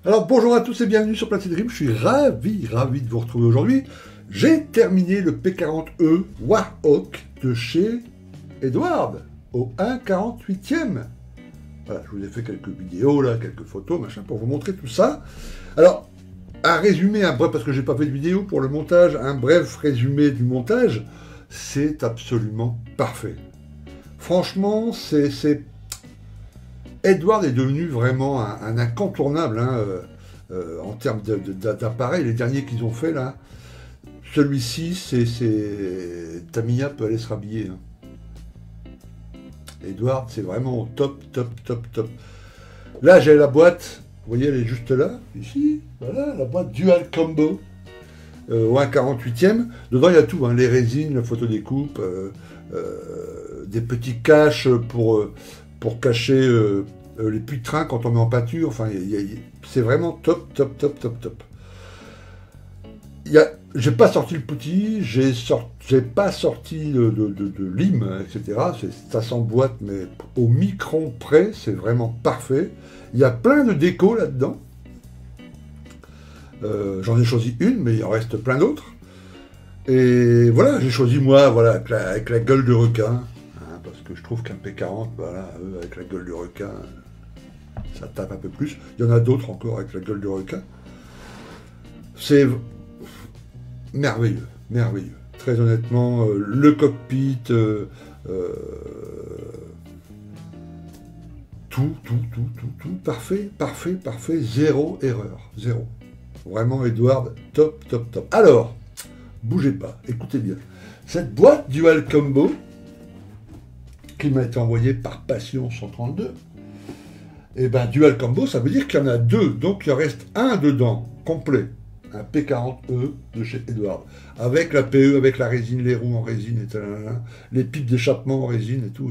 Alors bonjour à tous et bienvenue sur Plastic Dream, je suis ravi de vous retrouver aujourd'hui. J'ai terminé le P40E Warhawk de chez Edward au 1/48e. Voilà, je vous ai fait quelques vidéos là, quelques photos, machin, pour vous montrer tout ça. Alors, un résumé, un bref, parce que j'ai pas fait de vidéo pour le montage, un bref résumé du montage, c'est absolument parfait. Franchement, Edward est devenu vraiment un incontournable hein, en termes d'appareil. Les derniers qu'ils ont fait là, celui-ci, Tamiya peut aller se rhabiller. Hein. Edward, c'est vraiment top. Là, j'ai la boîte, vous voyez, elle est juste là, ici. Voilà, la boîte Dual Combo au 1/48e. Dedans, il y a tout, hein, les résines, la photodécoupe, des petits caches pour cacher les puits de train quand on met en peinture. Enfin, c'est vraiment top. J'ai pas sorti le petit, j'ai pas sorti de lime, etc. Ça s'emboîte, mais au micron près, c'est vraiment parfait. Il y a plein de déco là-dedans. J'en ai choisi une, mais il en reste plein d'autres. Et voilà, j'ai choisi moi, voilà, avec la gueule de requin. Parce que je trouve qu'un P40, voilà, avec la gueule du requin, ça tape un peu plus. Il y en a d'autres encore avec la gueule du requin. C'est merveilleux. Très honnêtement, le cockpit, tout, parfait, zéro erreur, zéro. Vraiment, Edward, top. Alors, bougez pas, écoutez bien. Cette boîte Dual Combo, qui m'a été envoyé par Passion 132, et ben Dual Combo, ça veut dire qu'il y en a deux, donc il en reste un dedans, complet, un P40E de chez Edward, avec la PE, avec la résine, les roues en résine, et les pipes d'échappement en résine, et tout.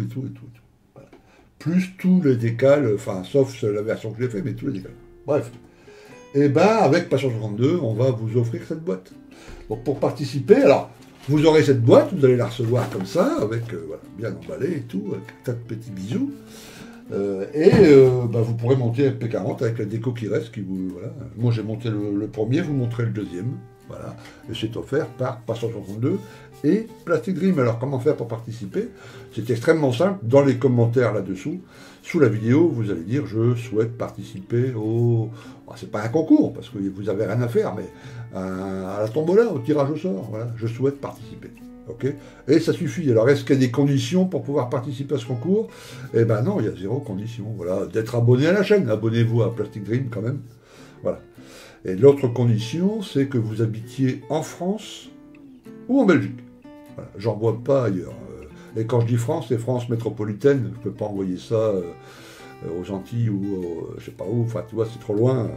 Voilà. Plus tous les décals, enfin, sauf la version que j'ai fait, mais tous les décals. Bref. Et ben avec Passion 132, on va vous offrir cette boîte. Donc pour participer, alors, vous aurez cette boîte, vous allez la recevoir comme ça, avec voilà, bien emballé et tout, avec un tas de petits bisous. Vous pourrez monter un P40 avec la déco qui reste. Voilà. Moi j'ai monté le premier, vous montrez le deuxième. Voilà. Et c'est offert par Passion 132 et Plastic Dream. Alors comment faire pour participer? C'est extrêmement simple. Dans les commentaires là-dessous, sous la vidéo, vous allez dire je souhaite participer au... Bon, c'est pas un concours, parce que vous avez rien à faire, mais à la tombola, au tirage au sort. Voilà. Je souhaite participer. Okay. Et ça suffit. Alors, est-ce qu'il y a des conditions pour pouvoir participer à ce concours? Eh ben non, il y a zéro condition. Voilà, d'être abonné à la chaîne. Abonnez-vous à Plastic Dream quand même. Voilà. Et l'autre condition, c'est que vous habitiez en France ou en Belgique. Voilà. J'en vois pas ailleurs. Et quand je dis France, c'est France métropolitaine. Je ne peux pas envoyer ça aux Antilles ou je sais pas où. Enfin, tu vois, c'est trop loin.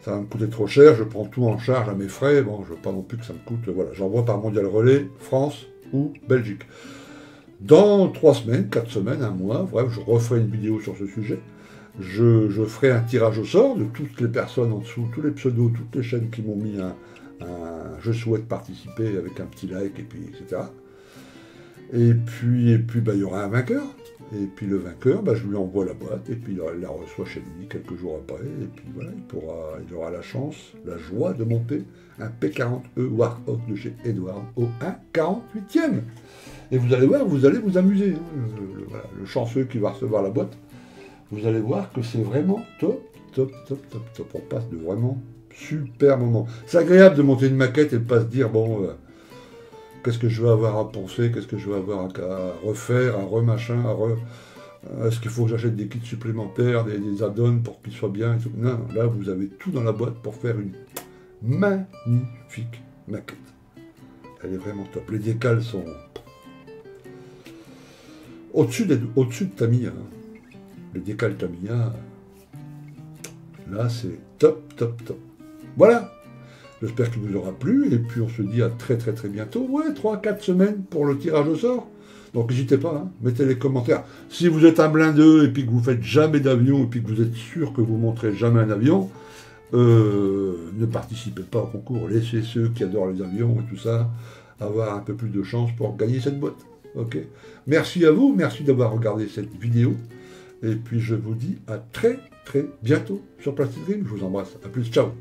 Ça va me coûter trop cher, je prends tout en charge à mes frais, bon, je veux pas non plus que ça me coûte, voilà, j'envoie par Mondial Relais, France ou Belgique. Dans 3 semaines, 4 semaines, un mois, bref, je referai une vidéo sur ce sujet, je ferai un tirage au sort de toutes les personnes en dessous, tous les pseudos, toutes les chaînes qui m'ont mis un je souhaite participer avec un petit like, et puis, etc. Et puis il y aura un vainqueur. Et puis le vainqueur, je lui envoie la boîte, et puis il la reçoit chez lui quelques jours après, et puis voilà, il aura la chance, la joie de monter un P40E Warhawk de chez Edward au 1/48e. Et vous allez voir, vous allez vous amuser. Hein. Le chanceux qui va recevoir la boîte, vous allez voir que c'est vraiment top. On passe de vraiment super moments. C'est agréable de monter une maquette et de ne pas se dire, bon... qu'est-ce que je vais avoir à penser, qu'est-ce que je vais avoir à refaire, à remachin, est-ce qu'il faut que j'achète des kits supplémentaires, des add-ons pour qu'ils soient bien et tout. Non, là vous avez tout dans la boîte pour faire une magnifique maquette. Elle est vraiment top. Les décals sont au-dessus de Tamiya. Hein. Les décals Tamiya, là c'est top. Voilà. J'espère qu'il vous aura plu, et puis on se dit à très bientôt. Ouais, 3-4 semaines pour le tirage au sort. Donc n'hésitez pas, hein, mettez les commentaires. Si vous êtes un blindeux, et puis que vous faites jamais d'avion, et puis que vous êtes sûr que vous montrez jamais un avion, ne participez pas au concours. Laissez ceux qui adorent les avions et tout ça avoir un peu plus de chance pour gagner cette boîte. Ok. Merci à vous, merci d'avoir regardé cette vidéo. Et puis je vous dis à très très bientôt sur Plastic Dream. Je vous embrasse. À plus, ciao.